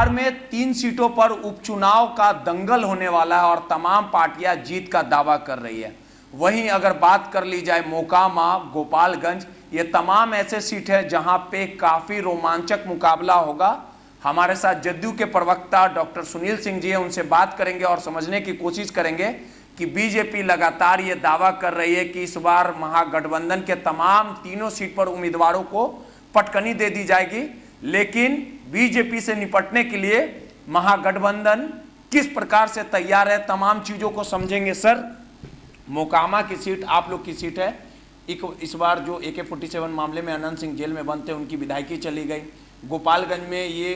बिहार में 3 सीटों पर उपचुनाव का दंगल होने वाला है और तमाम पार्टियां जीत का दावा कर रही है। वहीं अगर बात कर ली जाए मोकामा, गोपालगंज, ये तमाम ऐसे सीट है जहां पे काफी रोमांचक मुकाबला होगा। हमारे साथ जदयू के प्रवक्ता डॉक्टर सुनील सिंह जी हैं, उनसे बात करेंगे और समझने की कोशिश करेंगे कि बीजेपी लगातार ये दावा कर रही है कि इस बार महागठबंधन के तमाम तीनों सीट पर उम्मीदवारों को पटकनी दे दी जाएगी, लेकिन बीजेपी से निपटने के लिए महागठबंधन किस प्रकार से तैयार है, तमाम चीजों को समझेंगे। सर, मोकामा की सीट आप लोग की सीट है। इस बार जो AK-47 मामले में अनंत सिंह जेल में बंद थे, उनकी विधायकी चली गई। गोपालगंज में ये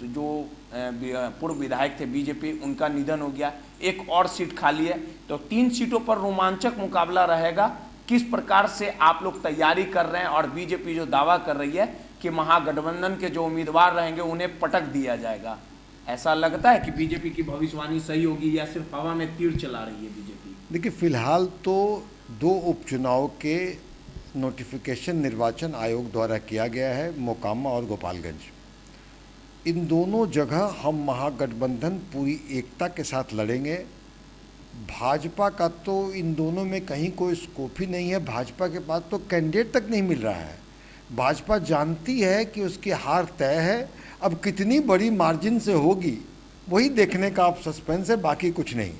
जो पूर्व विधायक थे बीजेपी, उनका निधन हो गया, एक और सीट खाली है। तो 3 सीटों पर रोमांचक मुकाबला रहेगा। किस प्रकार से आप लोग तैयारी कर रहे हैं और बीजेपी जो दावा कर रही है कि महागठबंधन के जो उम्मीदवार रहेंगे उन्हें पटक दिया जाएगा, ऐसा लगता है कि बीजेपी की भविष्यवाणी सही होगी या सिर्फ हवा में तीर चला रही है बीजेपी? देखिए, फिलहाल तो 2 उपचुनाव के नोटिफिकेशन निर्वाचन आयोग द्वारा किया गया है, मोकामा और गोपालगंज। इन दोनों जगह हम महागठबंधन पूरी एकता के साथ लड़ेंगे। भाजपा का तो इन दोनों में कहीं कोई स्कोप ही नहीं है। भाजपा के पास तो कैंडिडेट तक नहीं मिल रहा है। भाजपा जानती है कि उसकी हार तय है। अब कितनी बड़ी मार्जिन से होगी वही देखने का आप सस्पेंस है, बाकी कुछ नहीं।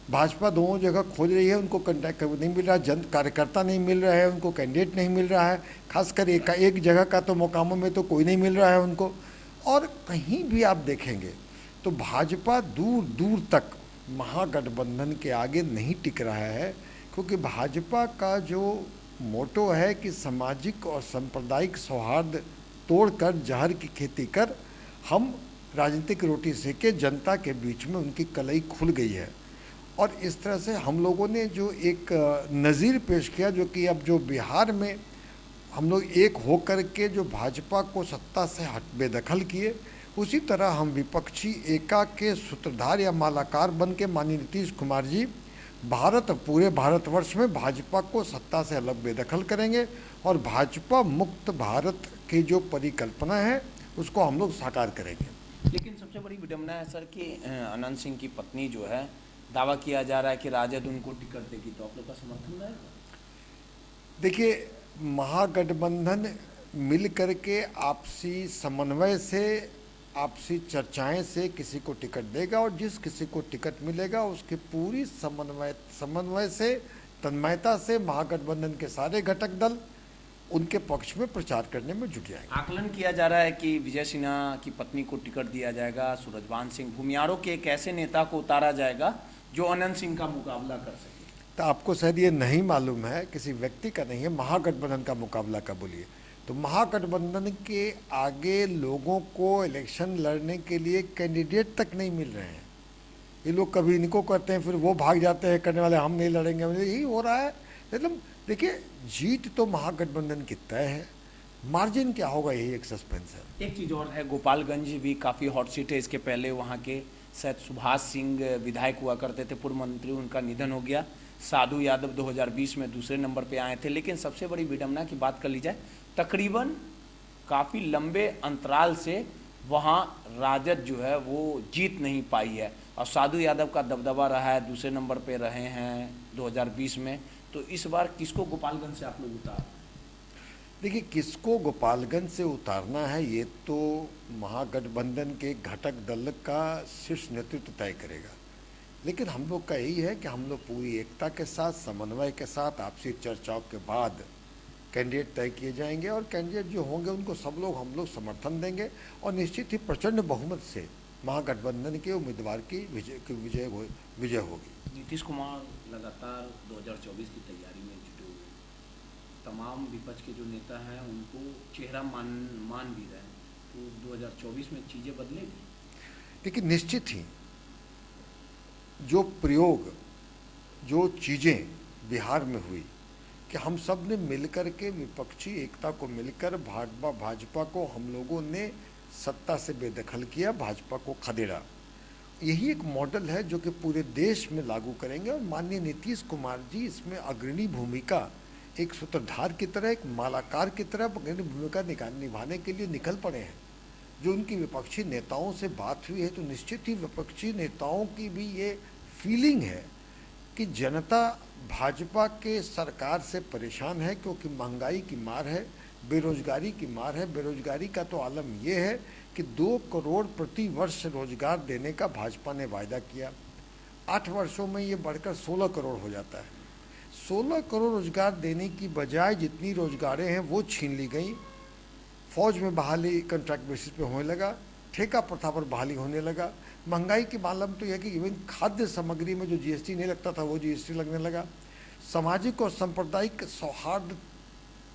भाजपा दोनों जगह खोज रही है, उनको कंटेक्ट नहीं मिल रहा, जन कार्यकर्ता नहीं मिल रहा है, उनको कैंडिडेट नहीं मिल रहा है। खासकर एक जगह का तो मोकामा में तो कोई नहीं मिल रहा है उनको। और कहीं भी आप देखेंगे तो भाजपा दूर दूर तक महागठबंधन के आगे नहीं टिक रहा है, क्योंकि भाजपा का जो मोटो है कि सामाजिक और सांप्रदायिक सौहार्द तोड़कर जहर की खेती कर हम राजनीतिक रोटी सेके जनता के बीच में उनकी कलई खुल गई है। और इस तरह से हम लोगों ने जो एक नज़ीर पेश किया, जो कि अब जो बिहार में हम लोग एक होकर के जो भाजपा को सत्ता से बेदखल किए, उसी तरह हम विपक्षी एका के सूत्रधार या मालाकार बन के माननीय नीतीश कुमार जी पूरे भारतवर्ष में भाजपा को सत्ता से अलग बेदखल करेंगे और भाजपा मुक्त भारत की जो परिकल्पना है उसको हम लोग साकार करेंगे। लेकिन सबसे बड़ी विडंबना है सर कि अनंत सिंह की पत्नी जो है, दावा किया जा रहा है कि राजद उनको टिकट देगी, तो आप लोग का समर्थन रहेगा? देखिए, महागठबंधन मिल करके आपसी समन्वय से, आपसी चर्चाएं से किसी को टिकट देगा और जिस किसी को टिकट मिलेगा उसके पूरी समन्वय से, तन्मयता से महागठबंधन के सारे घटक दल उनके पक्ष में प्रचार करने में जुट जाएंगे। आकलन किया जा रहा है कि विजय सिन्हा की पत्नी को टिकट दिया जाएगा, सूरजभान सिंह भूमियारों के एक ऐसे नेता को उतारा जाएगा जो अनंत सिंह का मुकाबला कर सके। तो आपको शायद ये नहीं मालूम है, किसी व्यक्ति का नहीं है, महागठबंधन का मुकाबला का बोलिए तो महागठबंधन के आगे लोगों को इलेक्शन लड़ने के लिए कैंडिडेट तक नहीं मिल रहे हैं। ये लोग कभी इनको करते हैं, फिर वो भाग जाते हैं करने वाले, हम नहीं लड़ेंगे, यही हो रहा है। मतलब देखिए, जीत तो महागठबंधन की तय है, मार्जिन क्या होगा यही एक सस्पेंस है। एक चीज़ और है, गोपालगंज भी काफ़ी हॉट सीट है। इसके पहले वहाँ के शायद सुभाष सिंह विधायक हुआ करते थे, पूर्व मंत्री, उनका निधन हो गया। साधु यादव 2020 में दूसरे नंबर पे आए थे। लेकिन सबसे बड़ी विडंबना की बात कर ली जाए, तकरीबन काफ़ी लंबे अंतराल से वहाँ राजद जो है वो जीत नहीं पाई है और साधु यादव का दबदबा रहा है, दूसरे नंबर पे रहे हैं 2020 में। तो इस बार किसको गोपालगंज से आप लोग उतार? देखिए, किसको गोपालगंज से उतारना है ये तो महागठबंधन के घटक दल का शीर्ष नेतृत्व तय करेगा। लेकिन हम लोग का यही है कि हम लोग पूरी एकता के साथ, समन्वय के साथ, आपसी चर्चाओं के बाद कैंडिडेट तय किए जाएंगे और कैंडिडेट जो होंगे उनको हम लोग समर्थन देंगे और निश्चित ही प्रचंड बहुमत से महागठबंधन के उम्मीदवार की विजय होगी। नीतीश कुमार लगातार 2024 की तैयारी में जुटे हुए, तमाम विपक्ष के जो नेता हैं उनको चेहरा मान भी रहे हैं, तो 2024 में चीज़ें बदलेगी? लेकिन निश्चित ही जो प्रयोग, जो चीज़ें बिहार में हुई कि हम सब ने मिलकर के विपक्षी एकता को मिलकर भाजपा को हम लोगों ने सत्ता से बेदखल किया, भाजपा को खदेड़ा, यही एक मॉडल है जो कि पूरे देश में लागू करेंगे। और माननीय नीतीश कुमार जी इसमें अग्रणी भूमिका, एक सूत्रधार की तरह, एक मालाकार की तरह अग्रणी भूमिका निभाने के लिए निकल पड़े हैं। जो उनकी विपक्षी नेताओं से बात हुई है तो निश्चित ही विपक्षी नेताओं की भी ये फीलिंग है कि जनता भाजपा के सरकार से परेशान है, क्योंकि महंगाई की मार है, बेरोजगारी की मार है। बेरोजगारी का तो आलम ये है कि 2 करोड़ प्रति वर्ष रोजगार देने का भाजपा ने वायदा किया, 8 वर्षों में ये बढ़कर 16 करोड़ हो जाता है। 16 करोड़ रोजगार देने की बजाय जितनी रोजगारें हैं वो छीन ली गई। फौज में बहाली कॉन्ट्रैक्ट बेसिस पे होने लगा, ठेका प्रथा पर बहाली होने लगा। महंगाई की मालूम तो यह कि इवन खाद्य सामग्री में जो जीएसटी नहीं लगता था वो जीएसटी लगने लगा। सामाजिक और सांप्रदायिक सौहार्द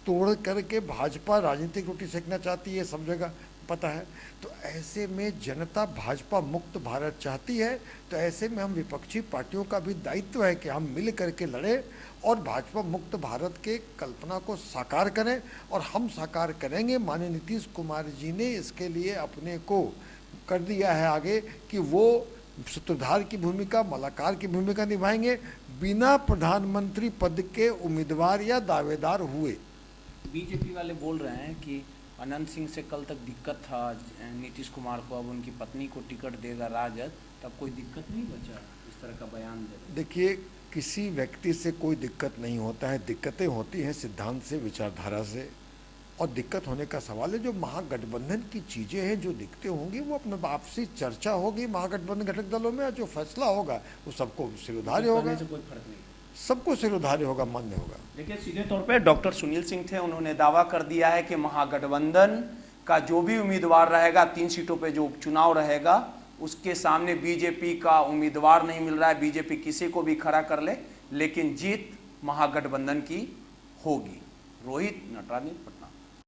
तोड़ करके भाजपा राजनीतिक रोटी सेकना चाहती है, सब जगह पता है। तो ऐसे में जनता भाजपा मुक्त भारत चाहती है, तो ऐसे में हम विपक्षी पार्टियों का भी दायित्व है कि हम मिल करके लड़ें और भाजपा मुक्त भारत के कल्पना को साकार करें, और हम साकार करेंगे। माननीय नीतीश कुमार जी ने इसके लिए अपने को कर दिया है आगे कि वो सूत्रधार की भूमिका, मलाकार की भूमिका निभाएंगे, बिना प्रधानमंत्री पद के उम्मीदवार या दावेदार हुए। बीजेपी वाले बोल रहे हैं कि अनंत सिंह से कल तक दिक्कत था नीतीश कुमार को, अब उनकी पत्नी को टिकट देगा राजद, तब कोई दिक्कत नहीं बचा, इस तरह का बयान दे। देखिए, किसी व्यक्ति से कोई दिक्कत नहीं होता है, दिक्कतें होती हैं सिद्धांत से, विचारधारा से, और दिक्कत होने का सवाल है। जो महागठबंधन की चीज़ें हैं, जो दिक्कतें होंगी, वो अपने आपसी चर्चा होगी महागठबंधन घटक दलों में, और जो फैसला होगा वो सबको सिरोधार्य होगा, कोई फर्क नहीं, सबको सिरोधार्य होगा, मान्य होगा। देखिए, सीधे तौर पे डॉक्टर सुनील सिंह थे, उन्होंने दावा कर दिया है कि महागठबंधन का जो भी उम्मीदवार रहेगा, 3 सीटों पे जो उपचुनाव रहेगा, उसके सामने बीजेपी का उम्मीदवार नहीं मिल रहा है। बीजेपी किसी को भी खड़ा कर ले, लेकिन जीत महागठबंधन की होगी। रोहित नटरानी।